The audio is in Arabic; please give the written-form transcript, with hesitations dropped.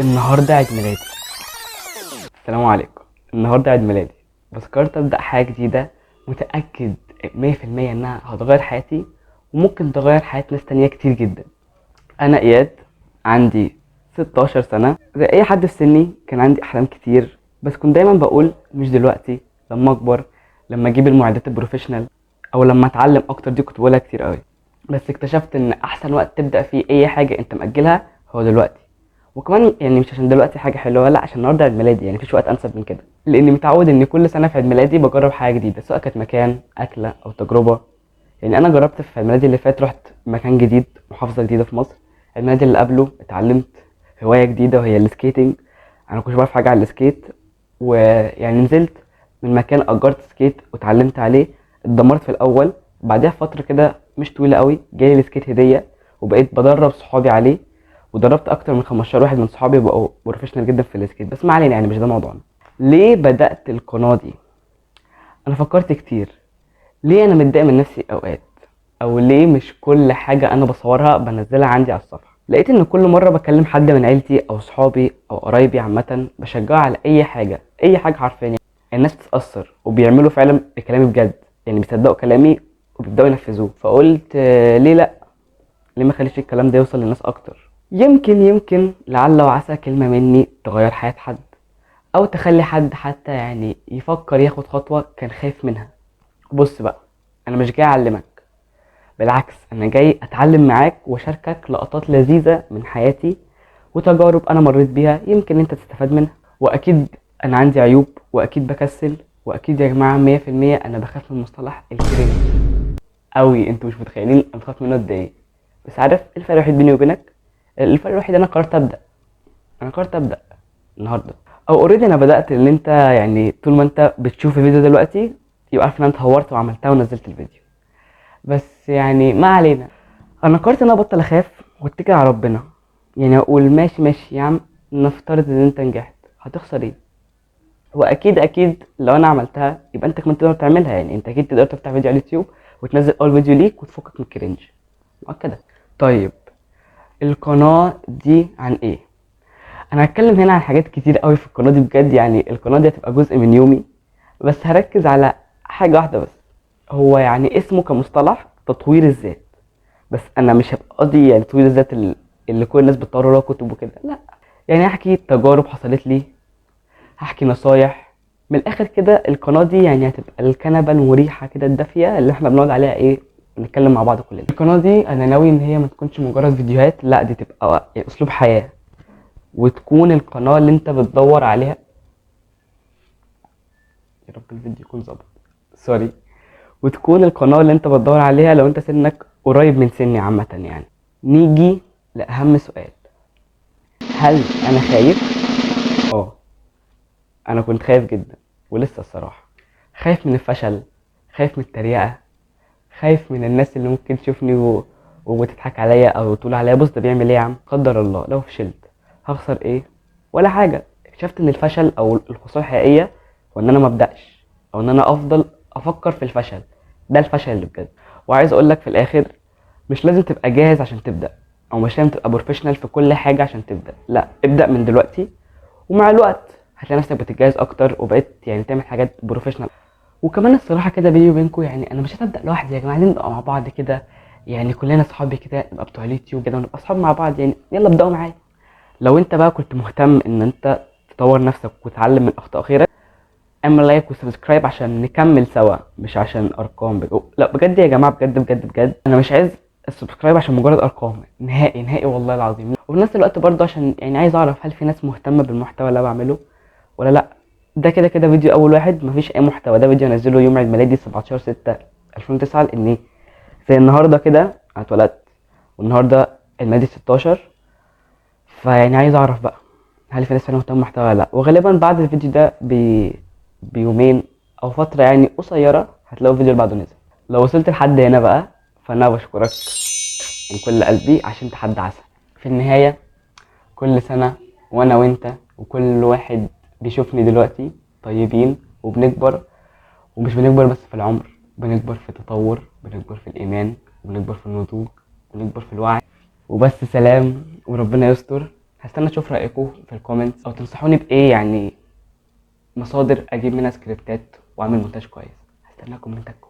النهارده عيد ميلادي. السلام عليكم. النهارده عيد ميلادي، بس قررت ابدا حاجه جديده. متاكد 100% انها هتغير حياتي وممكن تغير حياه ناس تانية كتير جدا. انا اياد، عندي 16 سنه. زي اي حد في سني كان عندي احلام كتير، بس كنت دايما بقول مش دلوقتي، لما اكبر، لما اجيب المعدات البروفيشنال، او لما اتعلم اكتر. دي كنت بقولها كتير قوي، بس اكتشفت ان احسن وقت تبدا فيه اي حاجه انت مأجلها هو دلوقتي. وكمان يعني مش عشان دلوقتي حاجه حلوه، لا، عشان النهارده عيد ميلادي، يعني مفيش وقت انسب من كده، لاني متعود ان كل سنه في عيد ميلادي بجرب حاجه جديده، سواء كانت مكان، اكله، او تجربه. يعني انا جربت في عيد ميلادي اللي فات، رحت مكان جديد، محافظه جديده في مصر. عيد ميلادي اللي قبله اتعلمت هوايه جديده وهي السكيتنج. انا كنتش بعرف حاجه على السكيت، ويعني نزلت من مكان، اجرت سكيت واتعلمت عليه. اتدمرت في الاول، بعدها فتره كده مش طويله قوي جالي السكيت هديه، وبقيت بدرب صحابي عليه، ودربت اكتر من 15 واحد من صحابي بقوا بروفيشنال جدا في السكيت. بس ما علينا، يعني مش ده موضوعنا. ليه بدات القناه دي؟ انا فكرت كتير. ليه انا متضايق من نفسي اوقات؟ او ليه مش كل حاجه انا بصورها بنزلها عندي على الصفحه؟ لقيت ان كل مره بكلم حد من عيلتي او صحابي او قرايبي عامه، بشجعه على اي حاجه، اي حاجه حرفيا، يعني الناس بتتاثر وبيعملوا فعلا بكلامي بجد، يعني بيصدقوا كلامي وبيبداوا ينفذوه. فقلت ليه لا؟ ليه ما خليش الكلام ده يوصل للناس اكتر؟ يمكن لعل وعسى كلمه مني تغير حياه حد، او تخلي حد حتى يعني يفكر ياخد خطوه كان خايف منها. بص بقى، انا مش جاي اعلمك، بالعكس انا جاي اتعلم معاك واشاركك لقطات لذيذة من حياتي وتجارب انا مريت بيها، يمكن انت تستفاد منها. واكيد انا عندي عيوب، واكيد بكسل، واكيد يا جماعة 100% انا بخاف من مصطلح الكرنج قوي. انتوا مش متخيلين انا بخاف منه قد ايه. بس عارف إيه الفرق الوحيد بيني وبينك؟ الفرق الوحيد انا قررت ابدا. انا قررت ابدا النهارده، او اوريدي انا بدات. ان انت يعني طول ما انت بتشوف الفيديو دلوقتي يبقى عارف ان انت هورت وعملتها ونزلت الفيديو. بس يعني ما علينا. انا قررت ان انا ابطل اخاف واتكل على ربنا. يعني اقول ماشي ماشي يا عم، نفترض ان انت نجحت، هتخسر ايه؟ واكيد لو انا عملتها يبقى انت كمان تقدر تعملها. يعني انت اكيد تقدر تفتح فيديو على اليوتيوب وتنزل اول فيديو ليك وتفكك من الكرنج، مؤكده. طيب، القناه دي عن ايه؟ انا هتكلم هنا عن حاجات كتير قوي في القناه دي بجد. يعني القناه دي هتبقى جزء من يومي، بس هركز على حاجه واحده بس. هو يعني اسمه كمصطلح تطوير الذات، بس انا مش هبقى قصدي يعني تطوير الذات اللي كل الناس بتطور لها كتب وكده، لا. يعني هحكي تجارب حصلت لي، هحكي نصايح. من الاخر كده القناه دي يعني هتبقى الكنبه المريحه كده الدافيه اللي احنا بنقعد عليها ايه، نتكلم مع بعض كلنا. القناه دي انا ناوي ان هي ما تكونش مجرد فيديوهات، لا، دي تبقى يعني اسلوب حياه، وتكون القناه اللي انت بتدور عليها. يا رب الفيديو يكون ظبط، سوري. وتكون القناه اللي انت بتدور عليها لو انت سنك قريب من سني عامه. يعني نيجي لاهم سؤال: هل انا خايف؟ اه، انا كنت خايف جدا، ولسه الصراحه خايف من الفشل، خايف من التريقه، خايف من الناس اللي ممكن تشوفني وتضحك عليا او تقول عليا بص ده بيعمل ايه يا عم. قدر الله لو فشلت هخسر ايه؟ ولا حاجه. اكتشفت ان الفشل او الخساره الحقيقيه هو ان انا ما ابداش، او ان انا افضل افكر في الفشل. ده الفشل اللي بجد. وعايز اقول لك في الاخر، مش لازم تبقى جاهز عشان تبدا، او مش لازم تبقى بروفيشنال في كل حاجه عشان تبدا. لا، ابدا من دلوقتي، ومع الوقت هتلاقي نفسك بتتجهز اكتر وبقيت يعني تعمل حاجات بروفيشنال. وكمان الصراحه كده بيني وبينكم، يعني انا مش هتبدا لوحدي يا جماعه، عايزين نبقى مع بعض كده. يعني كلنا صحابي كده، نبقى بتوع اليوتيوب كده ونبقى اصحاب مع بعض. يعني يلا ابداوا معايا. لو انت بقى كنت مهتم ان انت تطور نفسك وتتعلم من اخطاء غيرك، اعمل لايك وسبسكرايب عشان نكمل سوا، مش عشان ارقام لا بجد يا جماعه، بجد انا مش عايز السبسكرايب عشان مجرد ارقام، نهائي نهائي والله العظيم. وفي نفس الوقت برضه عشان يعني عايز اعرف هل في ناس مهتمه بالمحتوى اللي انا بعمله ولا لا. ده كده فيديو اول واحد، مفيش اي محتوى. ده فيديو انزله يوم عيد ميلادي 17 6 2009، لاني زي النهارده كده انا اتولدت، والنهارده عيد ميلادي 16. فيعني عايز اعرف بقى هل في ناس فعلا مهتمه بالمحتوى ولا لا. وغالبا بعد الفيديو ده بيومين او فتره يعني قصيره هتلاقوا الفيديو اللي بعده نزل. لو وصلت لحد هنا بقى فانا بشكرك من كل قلبي، عشان انت حد عسل. في النهايه، كل سنه وانا وانت وكل واحد بيشوفني دلوقتي طيبين، وبنكبر. ومش بنكبر بس في العمر، بنكبر في التطور، بنكبر في الايمان، بنكبر في النضوج، بنكبر في الوعي. وبس، سلام وربنا يستر. هستنى اشوف رايكم في الكومنتس، او تنصحوني بايه يعني مصادر اجيب منها سكريبتات واعمل مونتاج كويس. هستنى كومنتاتكم.